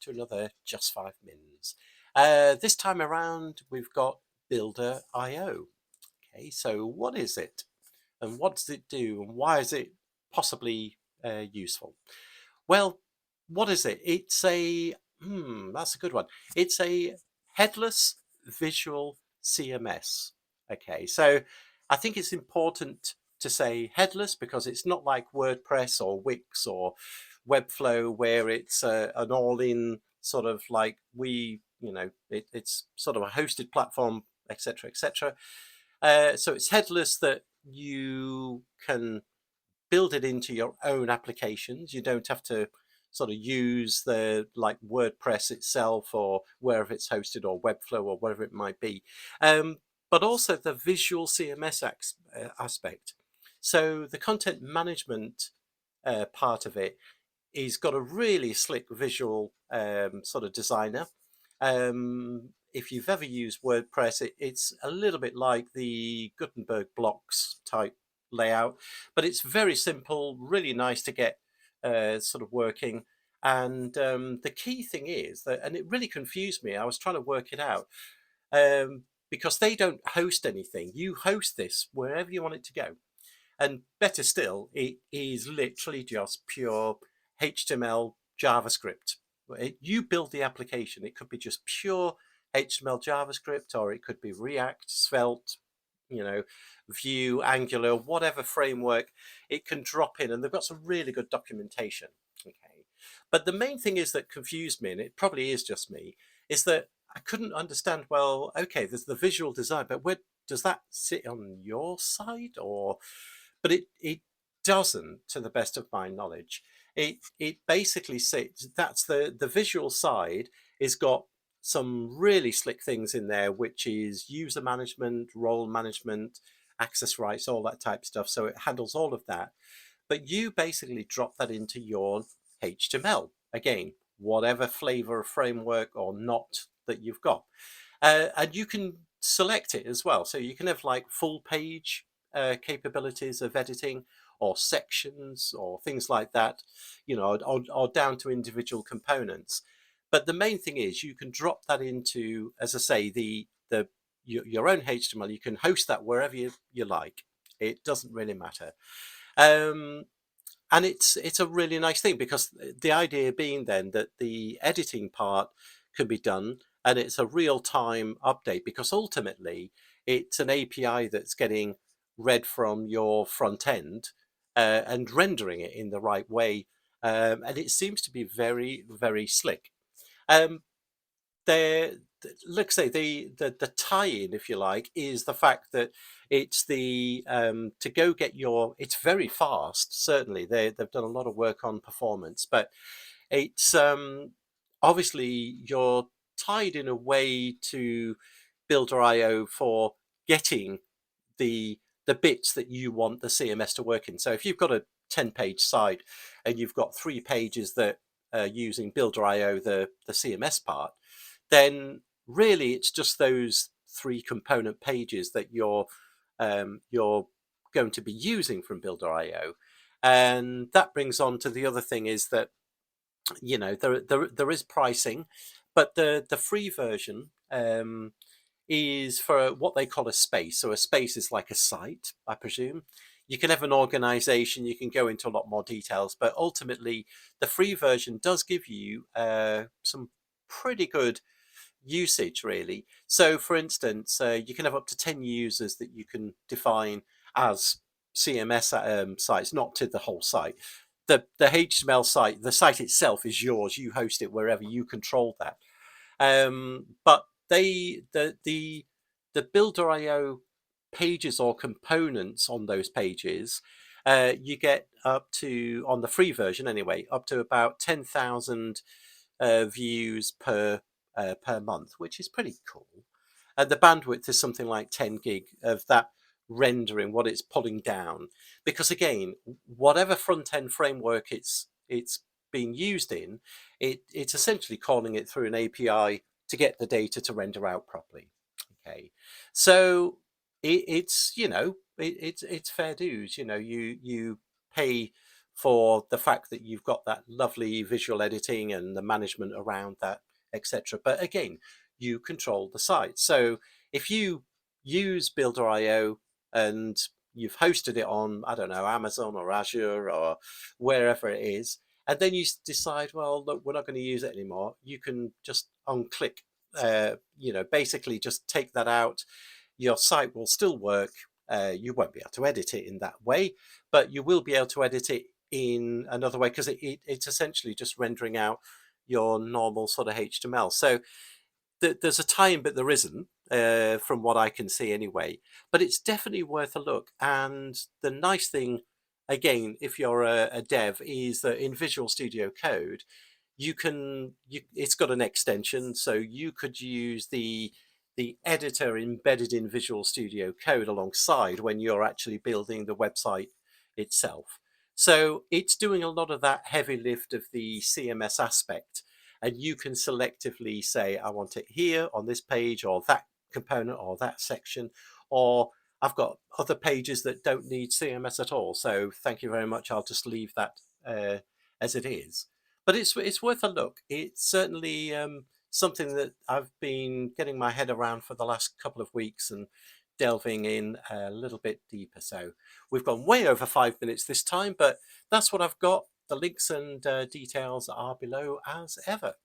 to another Just 5 Mins. This time around, we've got Builder.io. Okay, so what is it? And what does it do? And why is it possibly useful? Well, what is it? It's that's a good one. It's a headless visual CMS. Okay, so I think it's important to say headless because it's not like WordPress or Wix or Webflow where it's an all-in sort of like it's sort of a hosted platform, etc., etc. So it's headless that you can build it into your own applications. You don't have to sort of use the like WordPress itself or wherever it's hosted or Webflow or whatever it might be. But also the visual CMS aspect. So the content management part of it is got a really slick visual sort of designer. If you've ever used WordPress, it's a little bit like the Gutenberg blocks type layout, but it's very simple, really nice to get sort of working. And the key thing is that, and it really confused me, I was trying to work it out, because they don't host anything. You host this wherever you want it to go. And better still, it is literally just pure HTML, JavaScript. You build the application. It could be just pure HTML, JavaScript, or it could be React, Svelte, Vue, Angular, whatever framework it can drop in. And they've got some really good documentation. Okay. But the main thing is that confused me, and it probably is just me, is that I couldn't understand, well, okay, there's the visual design, but where does that sit on your side? But it doesn't, to the best of my knowledge. It basically sits, that's the visual side is got some really slick things in there, which is user management, role management, access rights, all that type of stuff. So it handles all of that. But you basically drop that into your HTML. Again, whatever flavor of framework or not that you've got. And you can select it as well. So you can have like full page capabilities of editing or sections or things like that, or down to individual components. But the main thing is you can drop that into, as I say, your own HTML. You can host that wherever you like. It doesn't really matter. And it's a really nice thing because the idea being then that the editing part can be done and it's a real-time update because ultimately it's an API that's getting read from your front end and rendering it in the right way. And it seems to be very, very slick. There, let's say the tie-in, if you like, is the fact that it's the to go get your. It's very fast. Certainly, they've done a lot of work on performance, but it's obviously you're tied in a way to Builder.io for getting the bits that you want the CMS to work in. So if you've got a 10-page site and you've got 3 pages that are using Builder.io, the CMS part, then really it's just those 3 component pages that you're going to be using from Builder.io. And that brings on to the other thing is that there is pricing, but the free version is for what they call a space. So a space is like a site, I presume. You can have an organization, you can go into a lot more details, but ultimately the free version does give you some pretty good usage, really. So for instance, you can have up to 10 users that you can define as CMS sites, not to the whole site. The HTML site, the site itself is yours. You host it wherever, you control that. But the Builder.io pages or components on those pages, you get up to, on the free version anyway, up to about 10,000 views per month, which is pretty cool. And the bandwidth is something like 10 gig of that rendering, what it's pulling down. Because again, whatever front-end framework it's being used in, it's essentially calling it through an API to get the data to render out properly. Okay, so it's fair dues. You pay for the fact that you've got that lovely visual editing and the management around that, etc. But again, you control the site. So if you use Builder.io and you've hosted it on, I don't know, Amazon or Azure or wherever it is, and then you decide, well, look, we're not going to use it anymore, you can just unclick, basically just take that out. Your site will still work. You won't be able to edit it in that way, but you will be able to edit it in another way, because it's essentially just rendering out your normal sort of HTML. So there's a tie-in, but there isn't, from what I can see anyway. But it's definitely worth a look. And the nice thing, again, if you're a dev, is that in Visual Studio Code, it's got an extension, so you could use the editor embedded in Visual Studio Code alongside when you're actually building the website itself. So it's doing a lot of that heavy lift of the CMS aspect, and you can selectively say, I want it here on this page, or that component, or that section, or I've got other pages that don't need CMS at all, so thank you very much, I'll just leave that as it is. But it's worth a look. It's certainly something that I've been getting my head around for the last couple of weeks and delving in a little bit deeper. So we've gone way over 5 minutes this time, but that's what I've got. The links and details are below as ever.